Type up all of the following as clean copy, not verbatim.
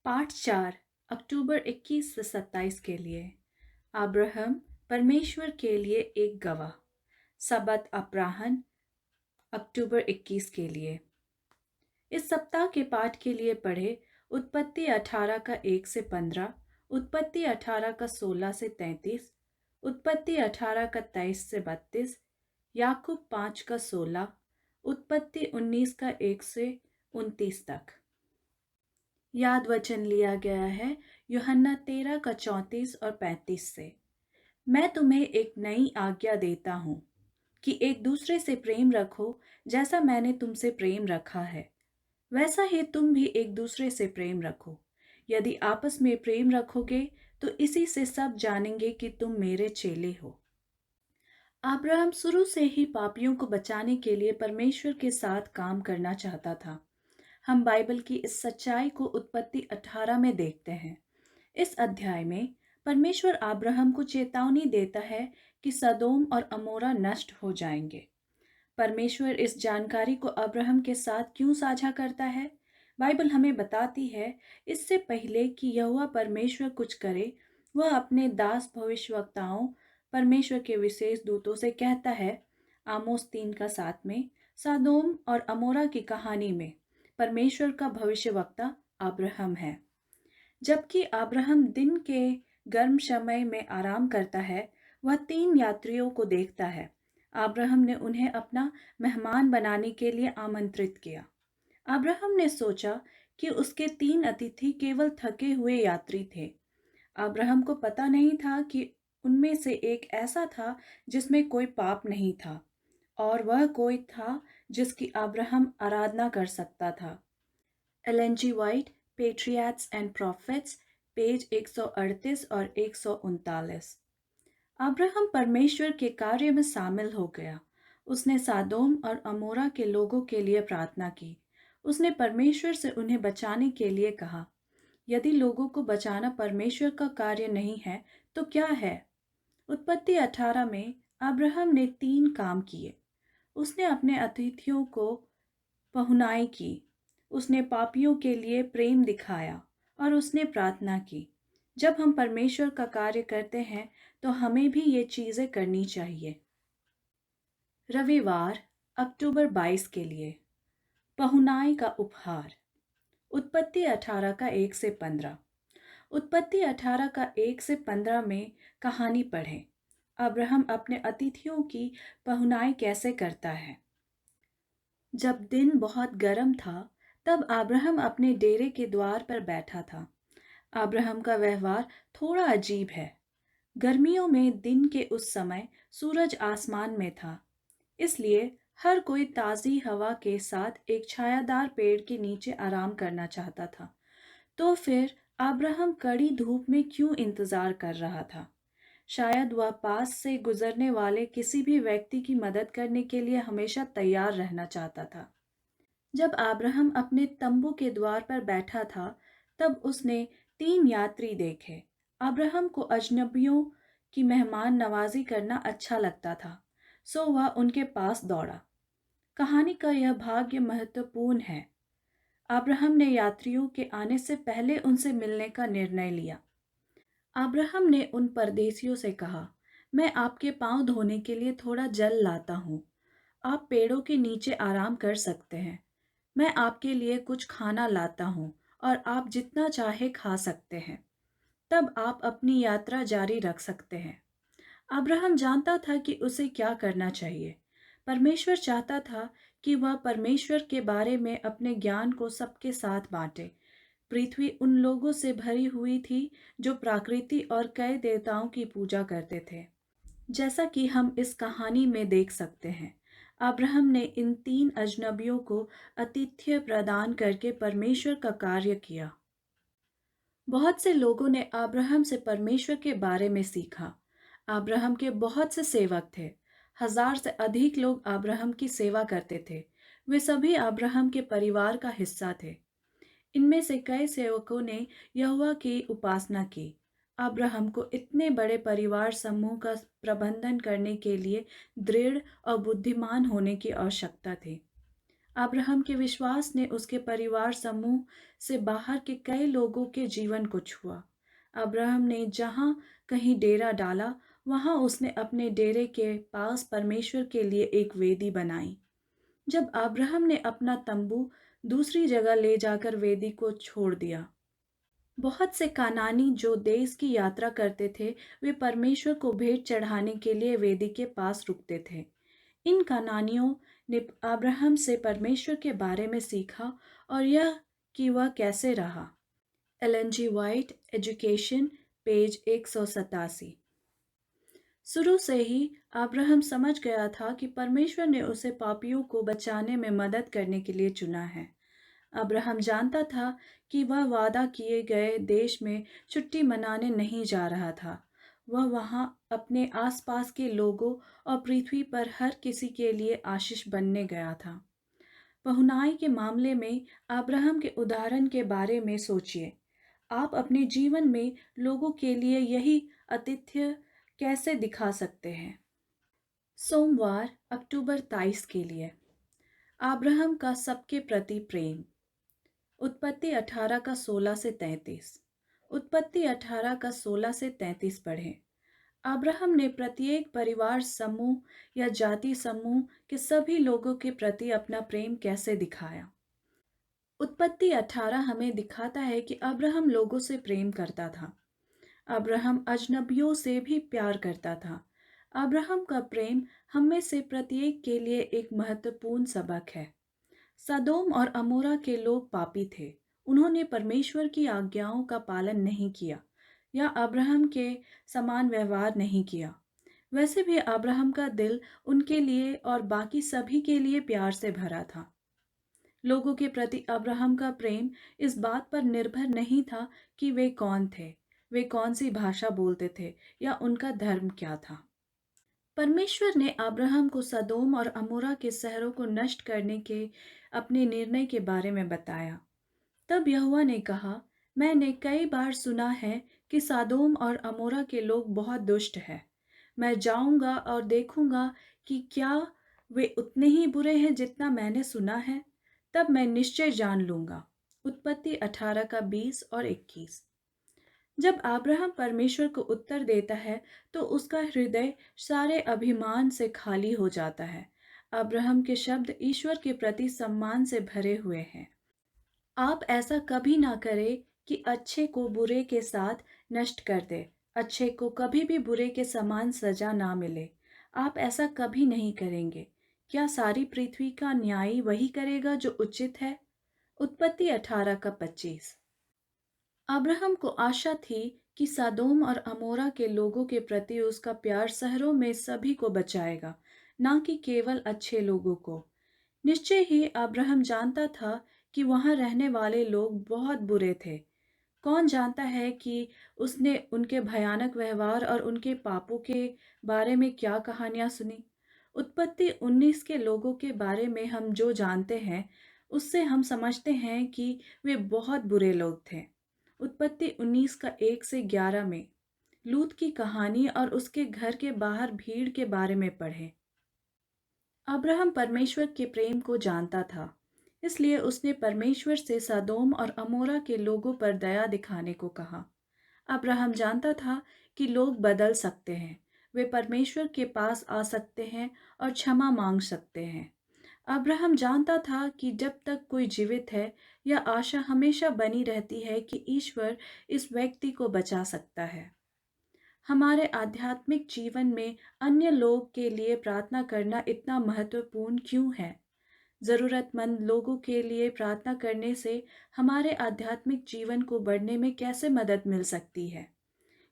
पाठ 4 अक्टूबर 21 से 27 के लिए। अब्राहम परमेश्वर के लिए एक गवाह। सबत अपराह्न अक्टूबर 21 के लिए। इस सप्ताह के पाठ के लिए पढ़े उत्पत्ति 18 का 1 से 15, उत्पत्ति 18 का 16 से 33, उत्पत्ति 18 का 23 से 32, याकूब 5 का 16, उत्पत्ति 19 का 1 से 29 तक। याद वचन लिया गया है यूहन्ना 13 का 34 और 35 से। मैं तुम्हें एक नई आज्ञा देता हूँ कि एक दूसरे से प्रेम रखो, जैसा मैंने तुमसे प्रेम रखा है वैसा ही तुम भी एक दूसरे से प्रेम रखो। यदि आपस में प्रेम रखोगे तो इसी से सब जानेंगे कि तुम मेरे चेले हो। अब्राहम शुरू से ही पापियों को बचाने के लिए परमेश्वर के साथ काम करना चाहता था। हम बाइबल की इस सच्चाई को उत्पत्ति 18 में देखते हैं। इस अध्याय में परमेश्वर अब्राहम को चेतावनी देता है कि सदोम और अमोरा नष्ट हो जाएंगे। परमेश्वर इस जानकारी को अब्राहम के साथ क्यों साझा करता है? बाइबल हमें बताती है इससे पहले कि यहोवा परमेश्वर कुछ करे, वह अपने दास भविष्यवक्ताओं परमेश्वर के विशेष दूतों से कहता है। आमोस 3 का 7 में सदोम और अमोरा की कहानी में परमेश्वर का भविष्यवक्ता अब्राहम है। जबकि अब्राहम दिन के गर्म समय में आराम करता है, वह 3 यात्रियों को देखता है। अब्राहम ने उन्हें अपना मेहमान बनाने के लिए आमंत्रित किया। अब्राहम ने सोचा कि उसके 3 अतिथि केवल थके हुए यात्री थे। अब्राहम को पता नहीं था कि उनमें से एक ऐसा था जिसमें कोई पाप नहीं था, और वह कोई था जिसकी अब्राहम आराधना कर सकता था। Alan G White, Patriots and Profits, page 138 और 139। अब्राहम परमेश्वर के कार्य में शामिल हो गया। उसने सदोम और अमोरा के लोगों के लिए प्रार्थना की। उसने परमेश्वर से उन्हें बचाने के लिए कहा। यदि लोगों को बचाना परमेश्वर का कार्य नहीं है तो क्या है? उत्पत्ति 18 में अब्राहम ने 3 काम किए। उसने अपने अतिथियों को पहुनाई की, उसने पापियों के लिए प्रेम दिखाया और उसने प्रार्थना की। जब हम परमेश्वर का कार्य करते हैं तो हमें भी ये चीज़ें करनी चाहिए। रविवार अक्टूबर 22 के लिए पहुनाई का उपहार। उत्पत्ति 18 का 1 से 15। उत्पत्ति 18 का 1 से 15 में कहानी पढ़ें। अब्राहम अपने अतिथियों की पहुनाई कैसे करता है। जब दिन बहुत गर्म था तब अब्राहम अपने डेरे के द्वार पर बैठा था। अब्राहम का व्यवहार थोड़ा अजीब है। गर्मियों में दिन के उस समय सूरज आसमान में था, इसलिए हर कोई ताज़ी हवा के साथ एक छायादार पेड़ के नीचे आराम करना चाहता था। तो फिर अब्राहम कड़ी धूप में क्यों इंतजार कर रहा था? शायद वह पास से गुजरने वाले किसी भी व्यक्ति की मदद करने के लिए हमेशा तैयार रहना चाहता था। जब अब्राहम अपने तंबू के द्वार पर बैठा था तब उसने 3 यात्री देखे। अब्राहम को अजनबियों की मेहमान नवाजी करना अच्छा लगता था, सो वह उनके पास दौड़ा। कहानी का यह भाग्य महत्वपूर्ण है। अब्राहम ने यात्रियों के आने से पहले उनसे मिलने का निर्णय लिया। अब्राहम ने उन परदेशियों से कहा, मैं आपके पांव धोने के लिए थोड़ा जल लाता हूँ। आप पेड़ों के नीचे आराम कर सकते हैं। मैं आपके लिए कुछ खाना लाता हूँ और आप जितना चाहे खा सकते हैं। तब आप अपनी यात्रा जारी रख सकते हैं। अब्राहम जानता था कि उसे क्या करना चाहिए। परमेश्वर चाहता था कि वह परमेश्वर के बारे में अपने ज्ञान को सबके साथ बांटे। पृथ्वी उन लोगों से भरी हुई थी जो प्रकृति और कई देवताओं की पूजा करते थे, जैसा कि हम इस कहानी में देख सकते हैं। अब्राहम ने इन 3 अजनबियों को आतिथ्य प्रदान करके परमेश्वर का कार्य किया। बहुत से लोगों ने अब्राहम से परमेश्वर के बारे में सीखा। अब्राहम के बहुत से सेवक थे। 1000 से अधिक लोग अब्राहम की सेवा करते थे। वे सभी अब्राहम के परिवार का हिस्सा थे। इनमें से कई सेवकों ने यहोवा की उपासना की। अब्राहम को इतने बड़े परिवार समूह का प्रबंधन करने के लिए दृढ़ और बुद्धिमान होने की आवश्यकता थी। अब्राहम के विश्वास ने उसके परिवार समूह से बाहर के कई लोगों के जीवन को छुआ। अब्राहम ने जहाँ कहीं डेरा डाला, वहाँ उसने अपने डेरे के पास परमेश्वर के लिए एक वेदी बनाई। जब अब्राहम ने अपना तंबू दूसरी जगह ले जाकर वेदी को छोड़ दिया, बहुत से कानानी जो देश की यात्रा करते थे, वे परमेश्वर को भेंट चढ़ाने के लिए वेदी के पास रुकते थे। इन कानानियों ने अब्राहम से परमेश्वर के बारे में सीखा और यह कि वह कैसे रहा। Elon G white, education, page 187। शुरू से ही अब्राहम समझ गया था कि परमेश्वर ने उसे पापियों को बचाने में मदद करने के लिए चुना है। अब्राहम जानता था कि वह वादा किए गए देश में छुट्टी मनाने नहीं जा रहा था। वह वहां अपने आसपास के लोगों और पृथ्वी पर हर किसी के लिए आशीष बनने गया था। पहुनाई के मामले में अब्राहम के उदाहरण के बारे में सोचिए। आप अपने जीवन में लोगों के लिए यही आतिथ्य कैसे दिखा सकते हैं? सोमवार, अक्टूबर 23 के लिए अब्राहम का सबके प्रति प्रेम। उत्पत्ति 18 का 16 से 33। उत्पत्ति 18 का 16 से 33 पढ़ें। अब्राहम ने प्रत्येक परिवार समूह या जाति समूह के सभी लोगों के प्रति अपना प्रेम कैसे दिखाया? उत्पत्ति 18 हमें दिखाता है कि अब्राहम लोगों से प्रेम करता था। अब्राहम अजनबियों से भी प्यार करता था। अब्राहम का प्रेम हम में से प्रत्येक के लिए एक महत्वपूर्ण सबक है। सदोम और अमोरा के लोग पापी थे। उन्होंने परमेश्वर की आज्ञाओं का पालन नहीं किया या अब्राहम के समान व्यवहार नहीं किया। वैसे भी अब्राहम का दिल उनके लिए और बाकी सभी के लिए प्यार से भरा था। लोगों के प्रति अब्राहम का प्रेम इस बात पर निर्भर नहीं था कि वे कौन थे, वे कौन सी भाषा बोलते थे या उनका धर्म क्या था। परमेश्वर ने अब्राहम को सदोम और अमोरा के शहरों को नष्ट करने के अपने निर्णय के बारे में बताया। तब यहोवा ने कहा, मैंने कई बार सुना है कि सदोम और अमोरा के लोग बहुत दुष्ट हैं। मैं जाऊंगा और देखूंगा कि क्या वे उतने ही बुरे हैं जितना मैंने सुना है। तब मैं निश्चय जान लूंगा। उत्पत्ति 18 का 20 और 21। जब अब्राहम परमेश्वर को उत्तर देता है तो उसका हृदय सारे अभिमान से खाली हो जाता है। अब्राहम के शब्द ईश्वर के प्रति सम्मान से भरे हुए हैं। आप ऐसा कभी ना करें कि अच्छे को बुरे के साथ नष्ट कर दे। अच्छे को कभी भी बुरे के समान सजा ना मिले। आप ऐसा कभी नहीं करेंगे। क्या सारी पृथ्वी का न्याय वही करेगा जो उचित है? उत्पत्ति 18 का 25। अब्राहम को आशा थी कि सदोम और अमोरा के लोगों के प्रति उसका प्यार शहरों में सभी को बचाएगा, ना कि केवल अच्छे लोगों को। निश्चय ही अब्राहम जानता था कि वहां रहने वाले लोग बहुत बुरे थे। कौन जानता है कि उसने उनके भयानक व्यवहार और उनके पापों के बारे में क्या कहानियां सुनी। उत्पत्ति 19 के लोगों के बारे में हम जो जानते हैं, उससे हम समझते हैं कि वे बहुत बुरे लोग थे। उत्पत्ति 19 का 1 से 11 में लूत की कहानी और उसके घर के बाहर भीड़ के बारे में पढ़ें। अब्राहम परमेश्वर के प्रेम को जानता था, इसलिए उसने परमेश्वर से सदोम और अमोरा के लोगों पर दया दिखाने को कहा। अब्राहम जानता था कि लोग बदल सकते हैं, वे परमेश्वर के पास आ सकते हैं और क्षमा मांग सकते हैं। अब्राहम जानता था कि जब तक कोई जीवित है, यह आशा हमेशा बनी रहती है कि ईश्वर इस व्यक्ति को बचा सकता है। हमारे आध्यात्मिक जीवन में अन्य लोग के लिए प्रार्थना करना इतना महत्वपूर्ण क्यों है? ज़रूरतमंद लोगों के लिए प्रार्थना करने से हमारे आध्यात्मिक जीवन को बढ़ने में कैसे मदद मिल सकती है?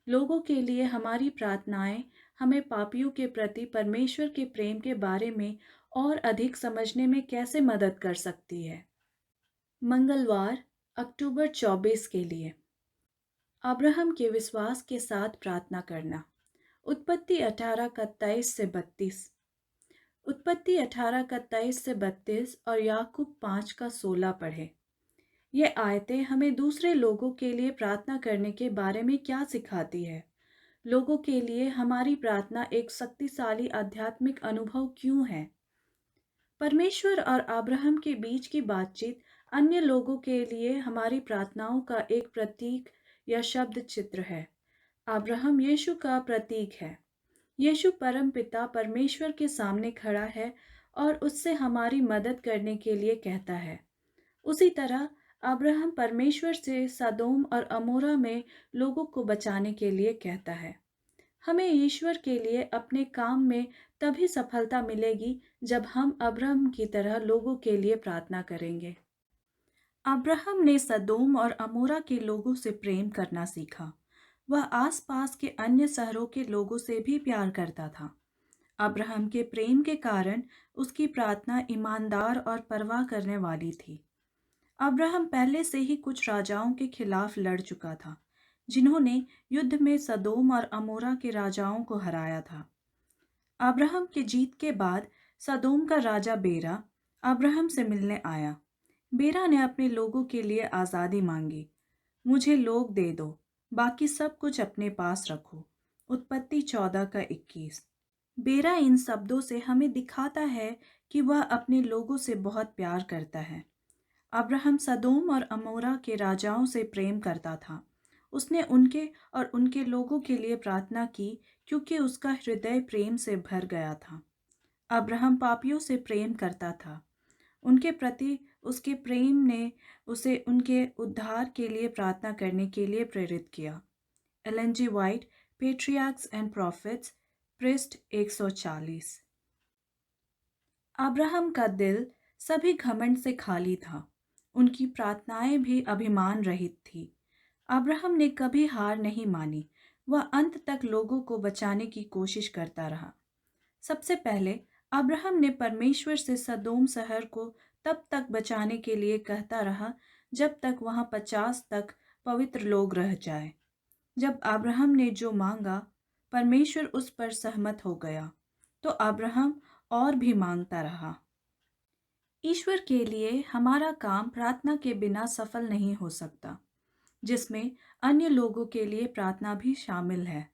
लोगों के लिए हमारी प्रार्थनाएं हमें पापियों के प्रति परमेश्वर के प्रेम के बारे में और अधिक समझने में कैसे मदद कर सकती है? मंगलवार, अक्टूबर 24 के लिए अब्राहम के विश्वास के साथ प्रार्थना करना। उत्पत्ति 18 का 23 से 32। उत्पत्ति 18 का 23 से 32 और याकूब 5 का 16 पढ़े। ये आयतें हमें दूसरे लोगों के लिए प्रार्थना करने के बारे में क्या सिखाती है? लोगों के लिए हमारी प्रार्थना एक शक्तिशाली आध्यात्मिक अनुभव क्यों है? परमेश्वर और अब्राहम के बीच की बातचीत अन्य लोगों के लिए हमारी प्रार्थनाओं का एक प्रतीक या शब्द चित्र है। अब्राहम यीशु का प्रतीक है। यीशु परम पिता परमेश्वर के सामने खड़ा है और उससे हमारी मदद करने के लिए कहता है। उसी तरह अब्राहम परमेश्वर से सदोम और अमोरा में लोगों को बचाने के लिए कहता है। हमें ईश्वर के लिए अपने काम में तभी सफलता मिलेगी जब हम अब्राहम की तरह लोगों के लिए प्रार्थना करेंगे। अब्राहम ने सदोम और अमोरा के लोगों से प्रेम करना सीखा। वह आसपास के अन्य शहरों के लोगों से भी प्यार करता था। अब्राहम के प्रेम के कारण उसकी प्रार्थना ईमानदार और परवाह करने वाली थी। अब्राहम पहले से ही कुछ राजाओं के खिलाफ लड़ चुका था, जिन्होंने युद्ध में सदोम और अमोरा के राजाओं को हराया था। अब्राहम की जीत के बाद सदोम का राजा बेरा अब्राहम से मिलने आया। बेरा ने अपने लोगों के लिए आज़ादी मांगी। मुझे लोग दे दो, बाकी सब कुछ अपने पास रखो। उत्पत्ति 14:21। बेरा इन शब्दों से हमें दिखाता है कि वह अपने लोगों से बहुत प्यार करता है। अब्राहम सदोम और अमोरा के राजाओं से प्रेम करता था। उसने उनके और उनके लोगों के लिए प्रार्थना की क्योंकि उसका हृदय प्रेम से भर गया था। अब्राहम पापियों से प्रेम करता था। उनके प्रति उसके प्रेम ने उसे उनके उद्धार के लिए प्रार्थना करने के लिए प्रेरित किया। Ellen G White, Patriarchs and Prophets, पृष्ठ 140। अब्राहम का दिल सभी घमंड से खाली था। उनकी प्रार्थनाएं भी अभिमान रहित थी। अब्राहम ने कभी हार नहीं मानी। वह अंत तक लोगों को बचाने की कोशिश करता रहा। सबसे पहले अब्राहम ने परमेश्वर से सदोम शहर को तब तक बचाने के लिए कहता रहा जब तक वहां 50 तक पवित्र लोग रह जाए। जब अब्राहम ने जो मांगा, परमेश्वर उस पर सहमत हो गया, तो अब्राहम और भी मांगता रहा। ईश्वर के लिए हमारा काम प्रार्थना के बिना सफल नहीं हो सकता, जिसमें अन्य लोगों के लिए प्रार्थना भी शामिल है।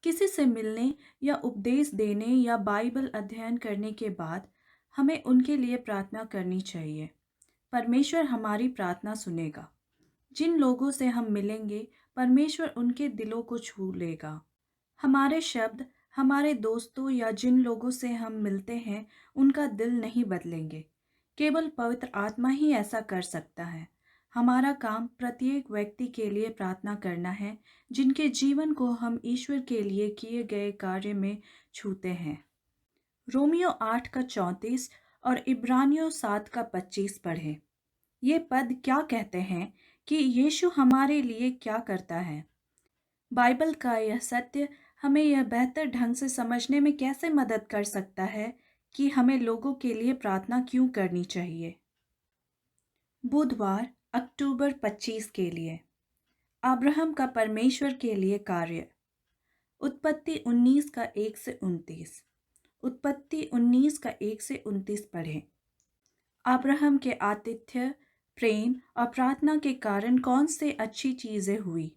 किसी से मिलने या उपदेश देने या बाइबल अध्ययन करने के बाद हमें उनके लिए प्रार्थना करनी चाहिए। परमेश्वर हमारी प्रार्थना सुनेगा। जिन लोगों से हम मिलेंगे, परमेश्वर उनके दिलों को छू लेगा। हमारे शब्द हमारे दोस्तों या जिन लोगों से हम मिलते हैं उनका दिल नहीं बदलेंगे। केवल पवित्र आत्मा ही ऐसा कर सकता है। हमारा काम प्रत्येक व्यक्ति के लिए प्रार्थना करना है जिनके जीवन को हम ईश्वर के लिए किए गए कार्य में छूते हैं। रोमियो 8:34 और इब्रानियों 7:25 पढ़ें। ये पद क्या कहते हैं कि यीशु हमारे लिए क्या करता है? बाइबल का यह सत्य हमें यह बेहतर ढंग से समझने में कैसे मदद कर सकता है कि हमें लोगों के लिए प्रार्थना क्यों करनी चाहिए। बुधवार, अक्टूबर 25 के लिए अब्राहम का परमेश्वर के लिए कार्य। उत्पत्ति 19:1-29। उत्पत्ति 19:1-29 पढ़ें। अब्राहम के आतिथ्य, प्रेम और प्रार्थना के कारण कौन से अच्छी चीजें हुई।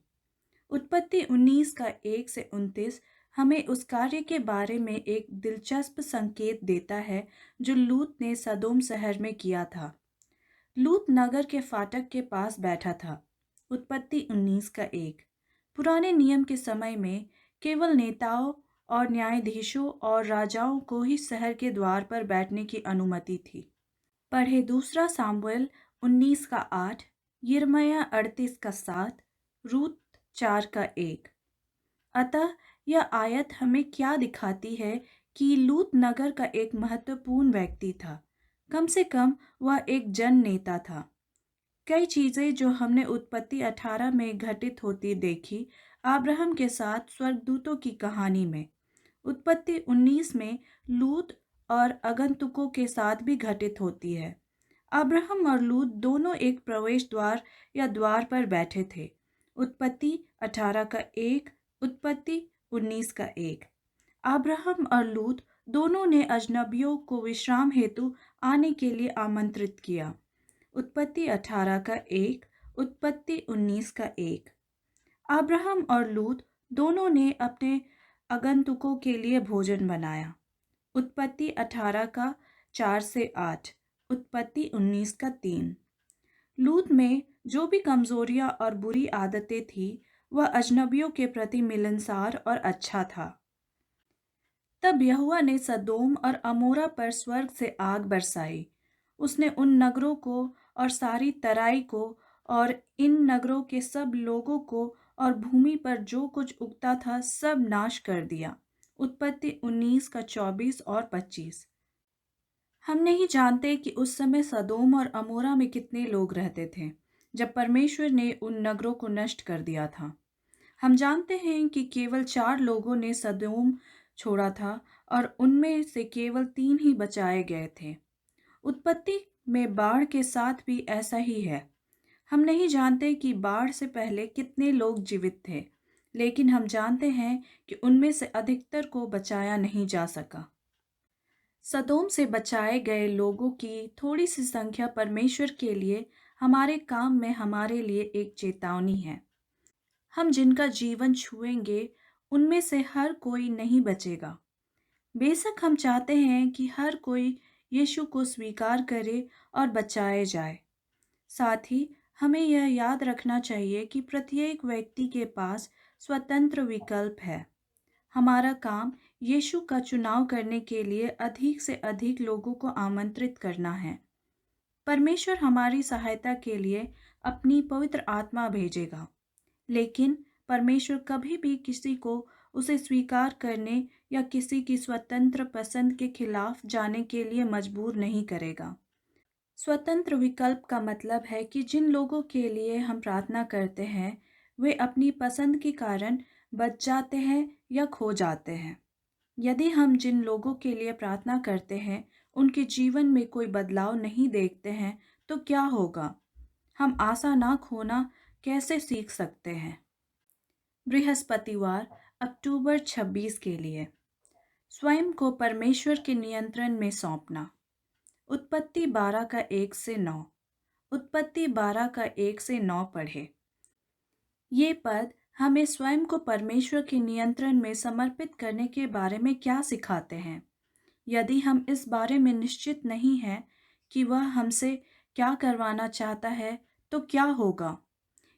उत्पत्ति 19:1-29 हमें उस कार्य के बारे में एक दिलचस्प संकेत देता है जो लूत ने सदोम शहर में किया था। लूत नगर के फाटक के पास बैठा था। उत्पत्ति 19:1। पुराने नियम के समय में केवल नेताओं और न्यायाधीशों और राजाओं को ही शहर के द्वार पर बैठने की अनुमति थी। पढ़े दूसरा सामुएल 19:8, यिर्मयाह 38:7, रूत 4:1। अतः यह आयत हमें क्या दिखाती है कि लूत नगर का एक महत्वपूर्ण व्यक्ति था। कम से कम वह एक जन नेता था। कई चीजें जो हमने उत्पत्ति 18 में घटित होती देखी अब्राहम के साथ स्वर्गदूतों की कहानी में। उत्पत्ति 19 में लूत और आगंतुकों के साथ भी घटित होती है। अब्राहम और लूत दोनों एक प्रवेश द्वार या द्वार पर बैठे थे। उत्पत्ति 18:1, उत्पत्ति 19:1। अब्राहम और लूत दोनों ने अजनबियों को विश्राम हेतु आने के लिए आमंत्रित किया। उत्पत्ति 18:1, उत्पत्ति 19:1। अब्राहम और लूत दोनों ने अपने आगंतुकों के लिए भोजन बनाया। उत्पत्ति 18 4 से 8, उत्पत्ति 19 का 3। लूत में जो भी कमजोरियां और बुरी आदतें थी, वह अजनबियों के प्रति मिलनसार और अच्छा था। तब यहोवा ने सदोम और अमोरा पर स्वर्ग से आग बरसाई। उसने उन नगरों को और सारी तराई को और इन नगरों के सब लोगों को और भूमि पर जो कुछ उगता था सब नाश कर दिया। उत्पत्ति 19 का 24 और 25। हम नहीं जानते कि उस समय सदोम और अमोरा में कितने लोग रहते थे जब परमेश्वर ने उन नगरों को नष्ट कर दिया था। हम जानते हैं कि केवल 4 लोगों ने सदोम छोड़ा था और उनमें से केवल 3 ही बचाए गए थे। उत्पत्ति में बाढ़ के साथ भी ऐसा ही है। हम नहीं जानते कि बाढ़ से पहले कितने लोग जीवित थे, लेकिन हम जानते हैं कि उनमें से अधिकतर को बचाया नहीं जा सका। सदोम से बचाए गए लोगों की थोड़ी सी संख्या परमेश्वर के लिए हमारे काम में हमारे लिए एक चेतावनी है। हम जिनका जीवन छुएंगे उनमें से हर कोई नहीं बचेगा। बेशक हम चाहते हैं कि हर कोई यीशु को स्वीकार करे और बचाए जाए। साथ ही हमें यह याद रखना चाहिए कि प्रत्येक व्यक्ति के पास स्वतंत्र विकल्प है। हमारा काम यीशु का चुनाव करने के लिए अधिक से अधिक लोगों को आमंत्रित करना है। परमेश्वर हमारी सहायता के लिए अपनी पवित्र आत्मा भेजेगा, लेकिन परमेश्वर कभी भी किसी को उसे स्वीकार करने या किसी की स्वतंत्र पसंद के खिलाफ जाने के लिए मजबूर नहीं करेगा। स्वतंत्र विकल्प का मतलब है कि जिन लोगों के लिए हम प्रार्थना करते हैं वे अपनी पसंद के कारण बच जाते हैं या खो जाते हैं। यदि हम जिन लोगों के लिए प्रार्थना करते हैं उनके जीवन में कोई बदलाव नहीं देखते हैं तो क्या होगा? हम आशा ना खोना कैसे सीख सकते हैं? बृहस्पतिवार अक्टूबर 26 के लिए स्वयं को परमेश्वर के नियंत्रण में सौंपना। उत्पत्ति 12 का 1 से 9। उत्पत्ति 12 का 1 से 9 पढ़े। ये पद हमें स्वयं को परमेश्वर के नियंत्रण में समर्पित करने के बारे में क्या सिखाते हैं? यदि हम इस बारे में निश्चित नहीं हैं कि वह हमसे क्या करवाना चाहता है तो क्या होगा?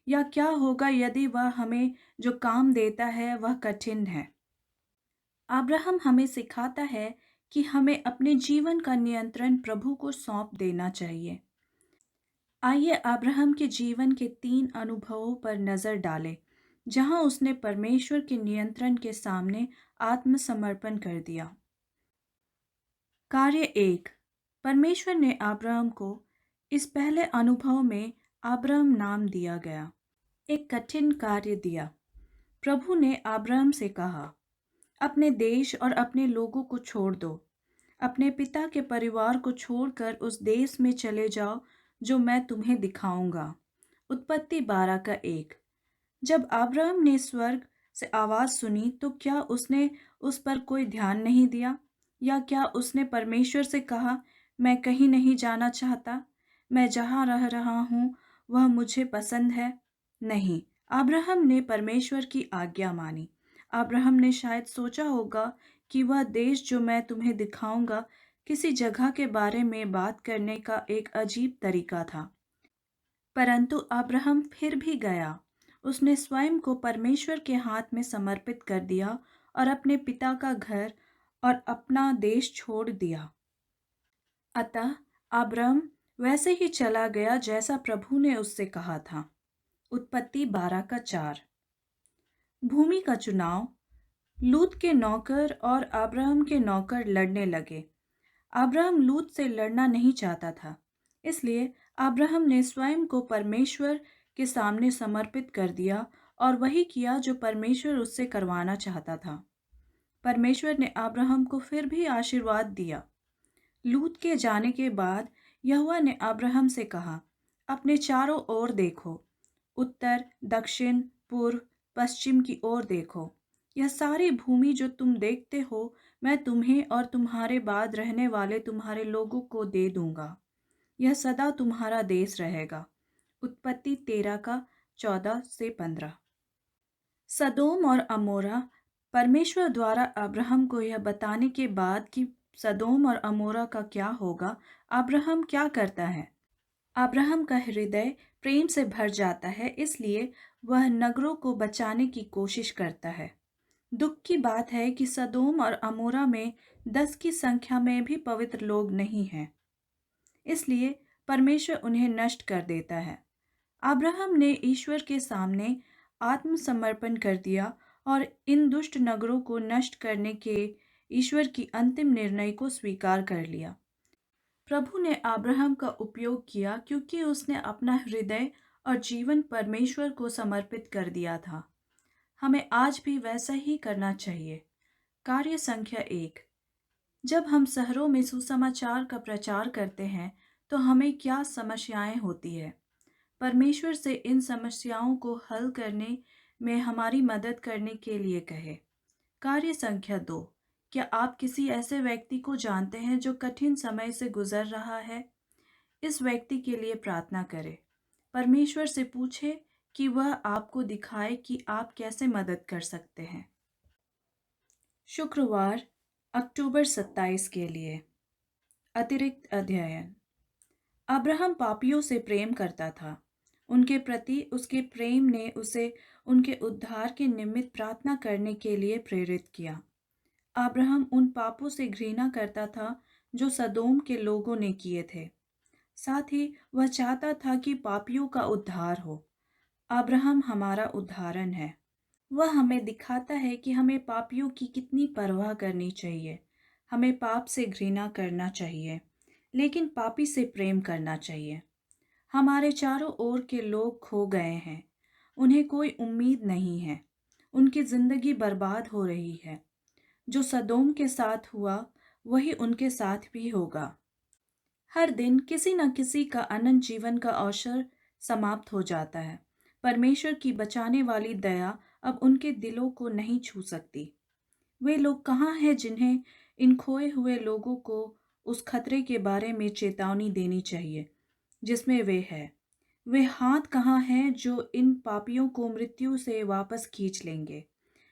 या क्या होगा यदि वह हमें जो काम देता है वह कठिन है? अब्राहम हमें सिखाता है कि हमें अपने जीवन का नियंत्रण प्रभु को सौंप देना चाहिए। आइए अब्राहम के जीवन के 3 अनुभवों पर नजर डालें जहां उसने परमेश्वर के नियंत्रण के सामने आत्मसमर्पण कर दिया। कार्य 1। परमेश्वर ने अब्राहम को इस पहले अनुभव में अब्राहम नाम दिया गया, एक कठिन कार्य दिया। प्रभु ने अब्राहम से कहा, अपने देश और अपने लोगों को छोड़ दो, अपने पिता के परिवार को छोड़कर उस देश में चले जाओ जो मैं तुम्हें दिखाऊंगा। उत्पत्ति 12 का 1। जब अब्राहम ने स्वर्ग से आवाज सुनी तो क्या उसने उस पर कोई ध्यान नहीं दिया? या क्या उसने परमेश्वर से कहा, मैं कहीं नहीं जाना चाहता, मैं जहाँ रह रहा हूँ वह मुझे पसंद है? नहीं, अब्राहम ने परमेश्वर की आज्ञा मानी। अब्राहम ने शायद सोचा होगा कि वह देश जो मैं तुम्हें दिखाऊंगा किसी जगह के बारे में बात करने का एक अजीब तरीका था। परंतु अब्राहम फिर भी गया। उसने स्वयं को परमेश्वर के हाथ में समर्पित कर दिया और अपने पिता का घर और अपना देश छोड़ दिया। अतः अब्राहम वैसे ही चला गया जैसा प्रभु ने उससे कहा था। उत्पत्ति 12 का 4। भूमि का चुनाव। लूत के नौकर और अब्राहम के नौकर लड़ने लगे। अब्राहम लूत से लड़ना नहीं चाहता था, इसलिए अब्राहम ने स्वयं को परमेश्वर के सामने समर्पित कर दिया और वही किया जो परमेश्वर उससे करवाना चाहता था। परमेश्वर ने अब्राहम को फिर भी आशीर्वाद दिया। लूत के जाने के बाद यहोवा ने अब्राहम से कहा, अपने चारों ओर देखो, उत्तर, दक्षिण, पूर्व, पश्चिम की ओर देखो। यह सारी भूमि जो तुम देखते हो मैं तुम्हें और तुम्हारे बाद रहने वाले तुम्हारे लोगों को दे दूंगा। यह सदा तुम्हारा देश रहेगा। उत्पत्ति 13 का 14 से 15। सदोम और अमोरा परमेश्वर द्वारा अब्राहम को यह बताने के बाद कि सदोम और अमोरा का क्या होगा, अब्राहम क्या करता है? अब्राहम का हृदय प्रेम से भर जाता है, इसलिए वह नगरों को बचाने की कोशिश करता है। दुख की बात है कि सदोम और अमोरा में 10 की संख्या में भी पवित्र लोग नहीं हैं, इसलिए परमेश्वर उन्हें नष्ट कर देता है। अब्राहम ने ईश्वर के सामने आत्मसमर्पण कर दिया और इन दुष्ट नगरों को नष्ट करने के ईश्वर की अंतिम निर्णय को स्वीकार कर लिया। प्रभु ने अब्राहम का उपयोग किया क्योंकि उसने अपना हृदय और जीवन परमेश्वर को समर्पित कर दिया था। हमें आज भी वैसा ही करना चाहिए। कार्य संख्या 1। जब हम शहरों में सुसमाचार का प्रचार करते हैं तो हमें क्या समस्याएं होती है? परमेश्वर से इन समस्याओं को हल करने में हमारी मदद करने के लिए कहे। कार्य संख्या 2। क्या आप किसी ऐसे व्यक्ति को जानते हैं जो कठिन समय से गुजर रहा है? इस व्यक्ति के लिए प्रार्थना करें। परमेश्वर से पूछें कि वह आपको दिखाए कि आप कैसे मदद कर सकते हैं। शुक्रवार, अक्टूबर 27 के लिए अतिरिक्त अध्ययन। अब्राहम पापियों से प्रेम करता था। उनके प्रति उसके प्रेम ने उसे उनके उद्धार के निमित्त प्रार्थना करने के लिए प्रेरित किया। अब्राहम उन पापों से घृणा करता था जो सदोम के लोगों ने किए थे। साथ ही वह चाहता था कि पापियों का उद्धार हो। अब्राहम हमारा उदाहरण है। वह हमें दिखाता है कि हमें पापियों की कितनी परवाह करनी चाहिए। हमें पाप से घृणा करना चाहिए, लेकिन पापी से प्रेम करना चाहिए। हमारे चारों ओर के लोग खो गए हैं। उन्हें कोई उम्मीद नहीं है। उनकी जिंदगी बर्बाद हो रही है। जो सदोम के साथ हुआ, वही उनके साथ भी होगा। हर दिन किसी न किसी का अनंत जीवन का अवसर समाप्त हो जाता है। परमेश्वर की बचाने वाली दया अब उनके दिलों को नहीं छू सकती। वे लोग कहाँ हैं जिन्हें इन खोए हुए लोगों को उस खतरे के बारे में चेतावनी देनी चाहिए जिसमें वे हैं? वे हाथ कहाँ हैं जो इन पापियों को मृत्यु से वापस खींच लेंगे?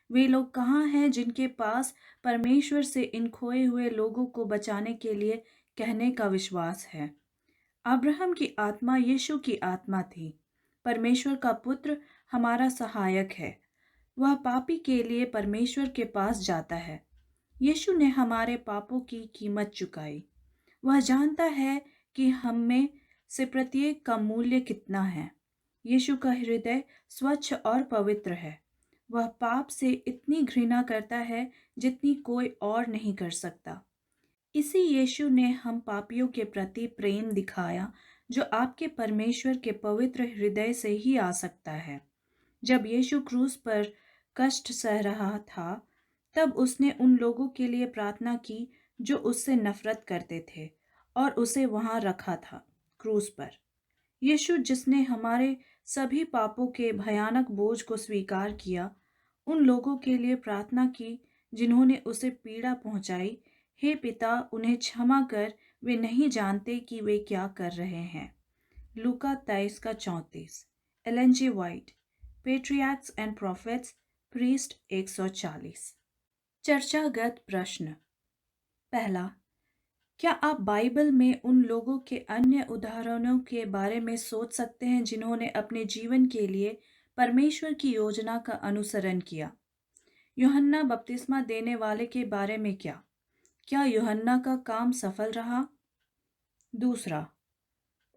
वे लोग कहाँ हैं जिनके पास परमेश्वर से इन खोए हुए लोगों को बचाने के लिए कहने का विश्वास है? अब्राहम की आत्मा यीशु की आत्मा थी। परमेश्वर का पुत्र हमारा सहायक है। वह पापी के लिए परमेश्वर के पास जाता है। यीशु ने हमारे पापों की कीमत चुकाई। वह जानता है कि हम में से प्रत्येक का मूल्य कितना है। यीशु का हृदय स्वच्छ और पवित्र है। वह पाप से इतनी घृणा करता है जितनी कोई और नहीं कर सकता। इसी यीशु ने हम पापियों के प्रति प्रेम दिखाया जो आपके परमेश्वर के पवित्र हृदय से ही आ सकता है। जब यीशु क्रूस पर कष्ट सह रहा था, तब उसने उन लोगों के लिए प्रार्थना की जो उससे नफरत करते थे और उसे वहां रखा था क्रूस पर। यीशु जिसने हमारे सभी पापों के भयानक बोझ को स्वीकार किया, उन लोगों के लिए प्रार्थना की जिन्होंने उसे पीड़ा पहुंचाई। हे पिता, उन्हें क्षमा कर, वे नहीं जानते कि वे क्या कर रहे हैं। लूका 23:34। Ellen G White, Patriarchs and Prophets, priest 140। चर्चागत प्रश्न। पहला, क्या आप बाइबल में उन लोगों के अन्य उदाहरणों के बारे में सोच सकते हैं जिन्होंने अपने जीवन के लिए परमेश्वर की योजना का अनुसरण किया? यूहन्ना बपतिस्मा देने वाले के बारे में क्या यूहन्ना का काम सफल रहा? दूसरा,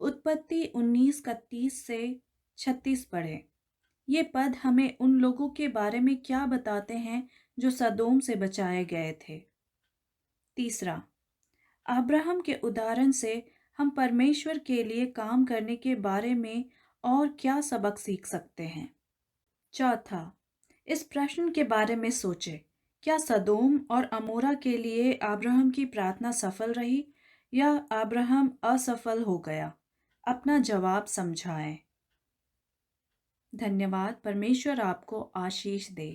उत्पत्ति 19:31 से 36 पढ़ें। ये पद हमें उन लोगों के बारे में क्या बताते हैं जो सदोम से बचाए गए थे? तीसरा, अब्राहम के उदाहरण से हम परमेश्वर के लिए काम करने के बारे में और क्या सबक सीख सकते हैं? चौथा, इस प्रश्न के बारे में सोचें। क्या सदोम और अमोरा के लिए अब्राहम की प्रार्थना सफल रही या अब्राहम असफल हो गया? अपना जवाब समझाएं। धन्यवाद। परमेश्वर आपको आशीष दे।